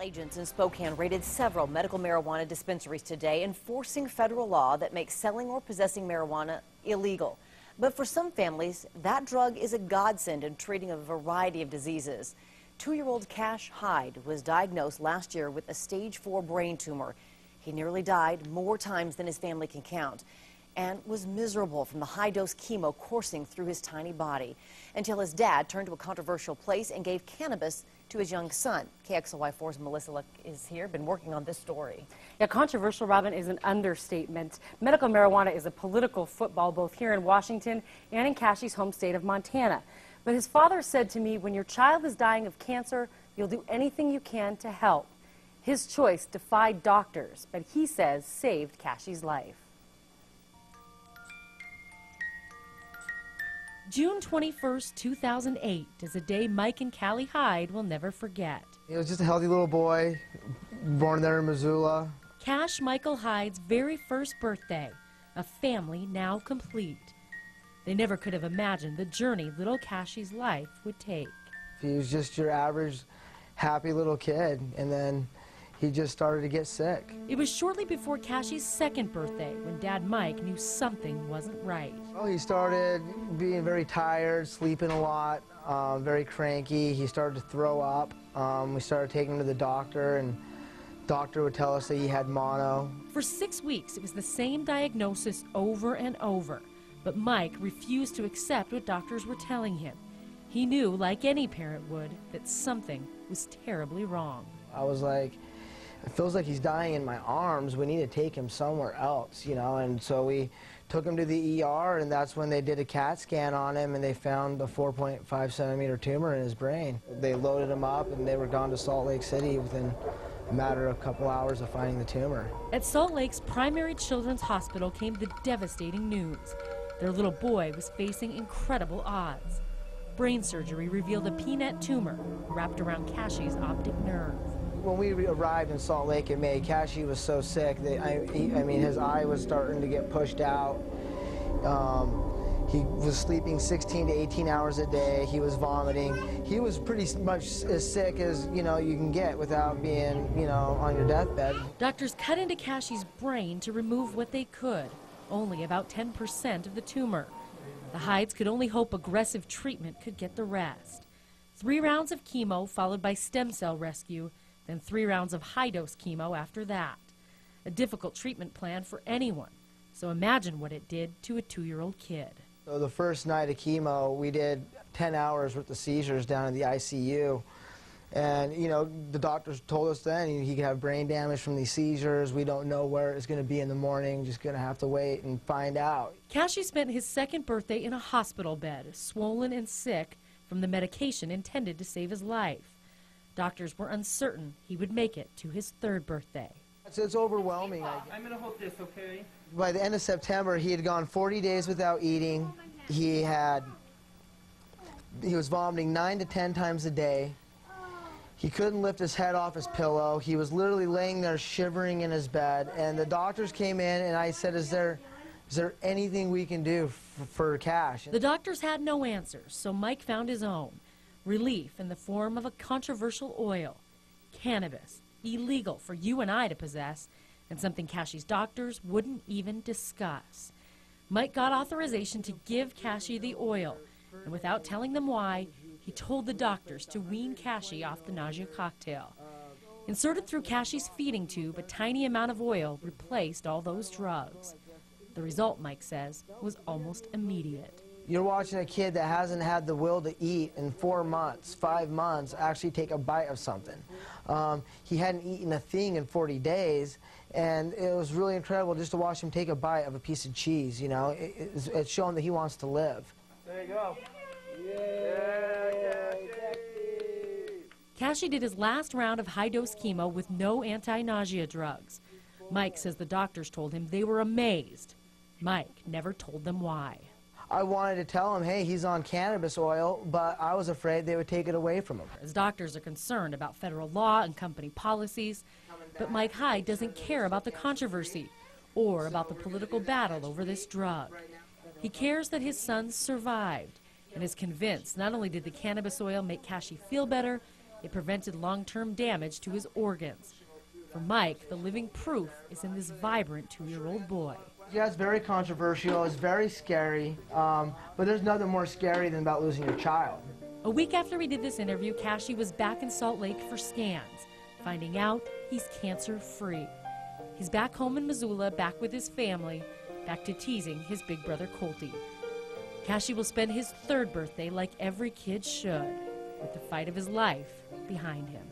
Agents in Spokane raided several medical marijuana dispensaries today, enforcing federal law that makes selling or possessing marijuana illegal. But for some families, that drug is a godsend in treating a variety of diseases. 2-year-old Cash Hyde was diagnosed last year with a stage 4 brain tumor. He nearly died more times than his family can count and was miserable from the high-dose chemo coursing through his tiny body until his dad turned to a controversial place and gave cannabis to his young son. KXLY4's Melissa Luck is here, been working on this story. Yeah, controversial, Robin, is an understatement. Medical marijuana is a political football both here in Washington and in Cashie's home state of Montana. But his father said to me, when your child is dying of cancer, you'll do anything you can to help. His choice defied doctors, but he says saved Cashie's life. June 21st, 2008 is a day Mike and Callie Hyde will never forget. He was just a healthy little boy, born there in Missoula. Cash Michael Hyde's very first birthday, a family now complete. They never could have imagined the journey little Cashie's life would take. He was just your average, happy little kid, and then he just started to get sick. It was shortly before Cashie's second birthday when Dad Mike knew something wasn't right. Well, he started being very tired, sleeping a lot, very cranky. He started to throw up. We started taking him to the doctor, and the doctor would tell us that he had mono. For 6 weeks, it was the same diagnosis over and over. But Mike refused to accept what doctors were telling him. He knew, like any parent would, that something was terribly wrong. I was like, it feels like he's dying in my arms. We need to take him somewhere else, you know. And so we took him to the ER, and that's when they did a CAT scan on him, and they found a 4.5 centimeter tumor in his brain. They loaded him up, and they were gone to Salt Lake City within a matter of a couple hours of finding the tumor. At Salt Lake's Primary Children's Hospital came the devastating news. Their little boy was facing incredible odds. Brain surgery revealed a peanut tumor wrapped around Cashie's optic nerve. When we arrived in Salt Lake in May, Cashie was so sick that, I mean, his eye was starting to get pushed out. He was sleeping 16 to 18 hours a day. He was vomiting. He was pretty much as sick as, you know, you can get without being, you know, on your deathbed. Doctors cut into Cashie's brain to remove what they could, only about 10% of the tumor. The Hydes could only hope aggressive treatment could get the rest. 3 rounds of chemo followed by stem cell rescue, then 3 rounds of high-dose chemo after that. A difficult treatment plan for anyone, so imagine what it did to a 2-year-old kid. So the first night of chemo, we did 10 hours worth of seizures down in the ICU. And, you know, the doctors told us then he could have brain damage from these seizures. We don't know where it's going to be in the morning, just going to have to wait and find out. Cashie spent his second birthday in a hospital bed, swollen and sick from the medication intended to save his life. Doctors were uncertain he would make it to his 3rd birthday. It's overwhelming. I'm going to hold this, okay? By the end of September, he had gone 40 days without eating. He was vomiting 9 to 10 times a day. He couldn't lift his head off his pillow. He was literally laying there shivering in his bed. And the doctors came in, and I said, is there anything we can do for Cash? The doctors had no answers, so Mike found his own. Relief in the form of a controversial oil, cannabis, illegal for you and I to possess, and something Cashie's doctors wouldn't even discuss. Mike got authorization to give Cashie the oil, and without telling them why, he told the doctors to wean Cashie off the nausea cocktail. Inserted through Cashie's feeding tube, a tiny amount of oil replaced all those drugs. The result, Mike says, was almost immediate. You're watching a kid that hasn't had the will to eat in 4 months, 5 months, actually take a bite of something. He hadn't eaten a thing in 40 days, and it was really incredible just to watch him take a bite of a piece of cheese, you know. It's showing that he wants to live. There you go. Cashie did his last round of high-dose chemo with no anti-nausea drugs. Mike says the doctors told him they were amazed. Mike never told them why. I wanted to tell him, hey, he's on cannabis oil, but I was afraid they would take it away from him. As doctors are concerned about federal law and company policies, but Mike Hyde doesn't care about the controversy or about the political battle over this drug. He cares that his son survived and is convinced not only did the cannabis oil make Cashie feel better, It prevented long-term damage to his organs. For Mike, the living proof is in this vibrant 2-year-old boy. Yeah, it's very controversial. It's very scary. But there's nothing more scary than about losing your child. A week after we did this interview, Cashy was back in Salt Lake for scans, finding out he's cancer-free. He's back home in Missoula, back with his family, back to teasing his big brother Colty. Cashy will spend his 3rd birthday like every kid should, with the fight of his life behind him.